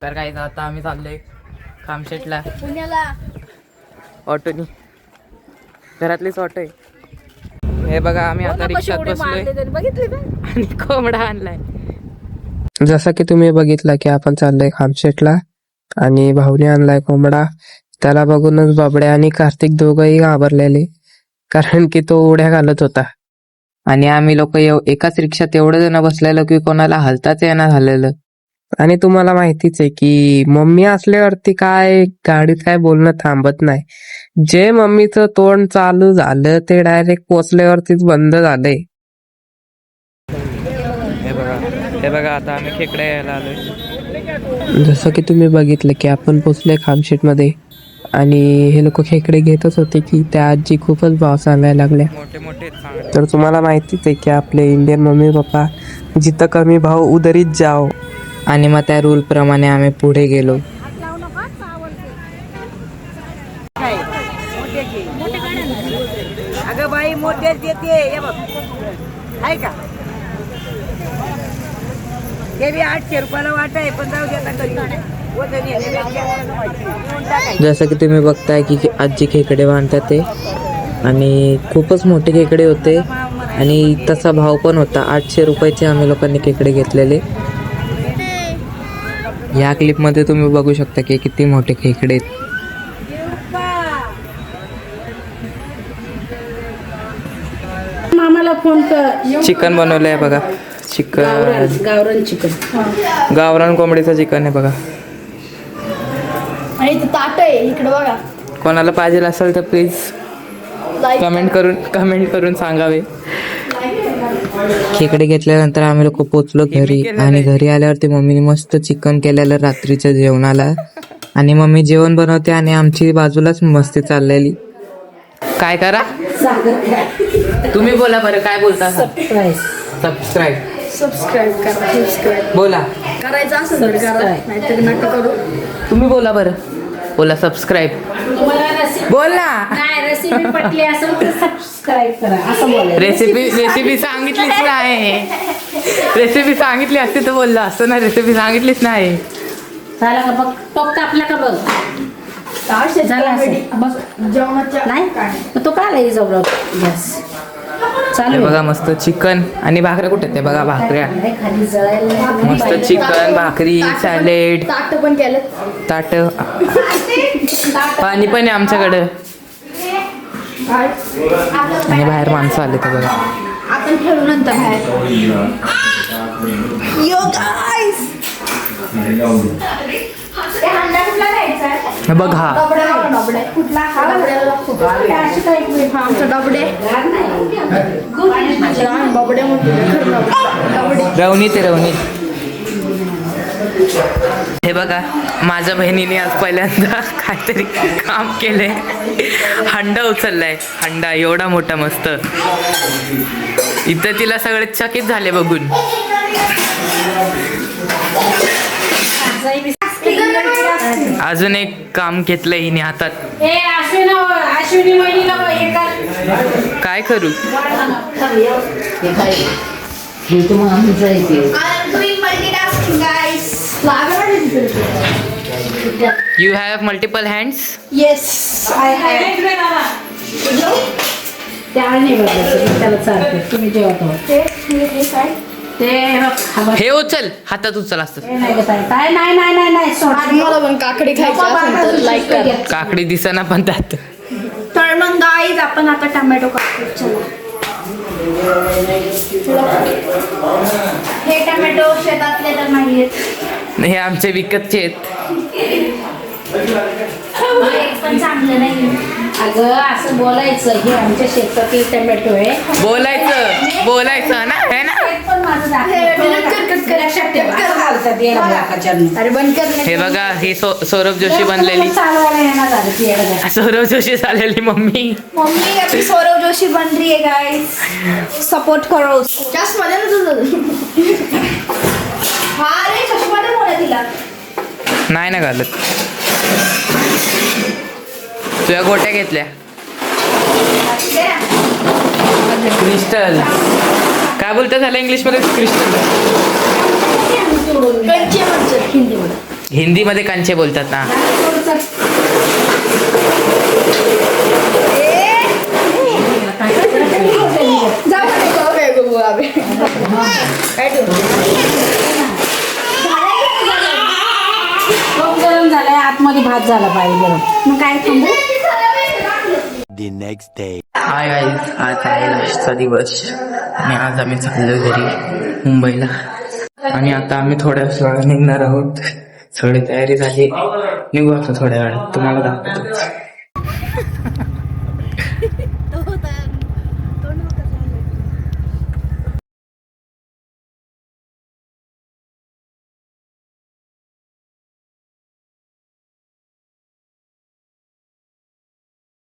तर काय आता आम्ही चाललोय खामशेटला पुण्याला. ऑटोनी, घरातलीच ऑटो आहे. हे बघा आम्ही आता रिक्षात बसलोय बघितले ना आणि कोंबडा आणलाय. जसं की तुम्ही बघितलं की आपण चाललोय खामशेटला आणि भाऊने आणलाय कोंबडा. त्याला बघूनच बाबड्या आणि कार्तिक दोघंही घाबरलेले, कारण की तो उड्या घालत होता. आणि आम्ही लोक एकाच रिक्षात एवढं जण बसलेलो की कोणाला हलताच येणार झालेलं. आणि तुम्हाला माहितीच आहे की मम्मी असल्यावरती काय गाडीत काय बोलणं थांबत नाही. जे मम्मीचं तोंड चालू झालं ते डायरेक्ट पोचल्यावरतीच बंद झालंय. हे बघा आता आम्ही खेकडे यायला आलोय. जसं की तुम्ही बघितलं की आपण पोचलोय खामशेटमध्ये आणि हे लोक खेकडे घेतच होते की त्या आजी खूपच भाव सांगायला लागल्या. मोठे मोठे तर तुम्हाला माहितीच आहे की आपले इंडियन मम्मी पप्पा जिथं कमी भाव उधरीच जाओ. आणि मग त्या रूल प्रमाणे आम्ही पुढे गेलो. अगं बाई मोठे देते बघ आहे का. ते बी 800 रुपयाला वाट आहे, पण जाऊ देता घरी. जसं की तुम्ही बघताय की आजी खेकडे बांधतात ते, आणि खूपच मोठे खेकडे होते आणि तसा भाव पण होता. 800 रुपयाचे आम्ही लोकांनी खेकडे घेतलेले. या क्लिपमध्ये तुम्ही बघू शकता की किती मोठे खेकडे आहेत. मामाला फोन कर. चिकन बनवलंय बघा. चिकन गावरान चिकन, गावरान कोंबडीचं चिकन आहे बघा. आणि ते ताट आहे इकडे बघा. कोणाला पाहिजे असेल तर प्लीज कमेंट करून सांगावे. खेकडे घेतल्यानंतर आम्ही लोक पोचलो घरी. आणि घरी आल्यावरती मम्मीने मस्त चिकन केलेलं रात्रीच्या जेवणाला. आणि मम्मी जेवण बनवते आणि आमची बाजूलाच मस्ती चाललेली. काय करा तुम्ही बोला बरं, काय बोलता. सबस्क्राईब सबस्क्राईब बोला. करायचं असेल तर करा, नाहीतर नका करू. तुम्ही बोला बरं, बोला सबस्क्राईब बोल ना. नाही रेसिपी पटली असेल तर सबस्क्राईब करा असं बोलायचं. रेसिपी सांगितलीच नाही. रेसिपी सांगितली असते तर बोललं असतं ना. रेसिपी सांगितलीच नाही. झाला का बघ, फक्त आपल्या का बघ झाला असेल बघ जेवणाच्या नाही तो काय जवळ गॅस हे चालू बघा मस्त चिकन आणि भाकऱ्या कुठे ते बघा. भाकऱ्या खाली जळायला मस्त चिकन, भाकरी, सॅलेड, ताट पण केलं. ताट, पाणी पण आहे आमच्याकडं. आणि बाहेर माणसं आले तर बघा. आपण खेळू नंतर बाहेर. यो गाईस हे बघ हा कुठला आमचा डबडे रवणीत आहे रवणीत. हे बघा माझ्या बहिणीने आज पहिल्यांदा काहीतरी काम केलंय. हंडा उचललाय. हंडा एवढा मोठा मस्त. इथं तिला सगळे चकित झाले बघून. अजून एक काम घेतलंय हिने हातात. काय करू. You have multiple hands? Yes, I have. त्याला चालते तुम्ही जेव्हा हे उचल, हातात उचल असत. मला पण काकडी खायची लाईक करा. काकडी दिसना पण त्यात. तर मग गाईज आपण आता टोमॅटो कापू. हे टोमॅटो शेतातले तर नाहीयेत, हे आमचे विकतचे आहेत. पण चांगलं नाही. अगं असं बोलायचं हे आमच्या शेतातील टोमॅटो आहे. बोलायचं ना, है ना. अरे बंद कर. हे बघा ही सौरभ जोशी बनलेली. सौरभ जोशी झालेली मम्मी. अभी सौरभ जोशी बन रही है गाइस, सपोर्ट करो उसको. जास्त मध्ये ना तुझं. हा रे चष्मा दे मोठा तिला. नाही ना घालत. तुझ्या गोट्या घेतल्या. क्रिस्टल काय बोलता झालं इंग्लिश मध्ये. क्रिस्टल हिंदीमध्ये कांचे बोलतात ना. गरम झालाय आतमध्ये भात झाला पाहिजे गरम. मग काय थांबू. The next day. Hi guys, आज आहे लास्टचा दिवस आणि आज आम्ही चाललोय घरी मुंबईला. आणि आता आम्ही थोड्या वेळात निघणार आहोत. सगळी तयारी झाली, निघू आता थोड्या वेळात, तुम्हाला दाखवतो.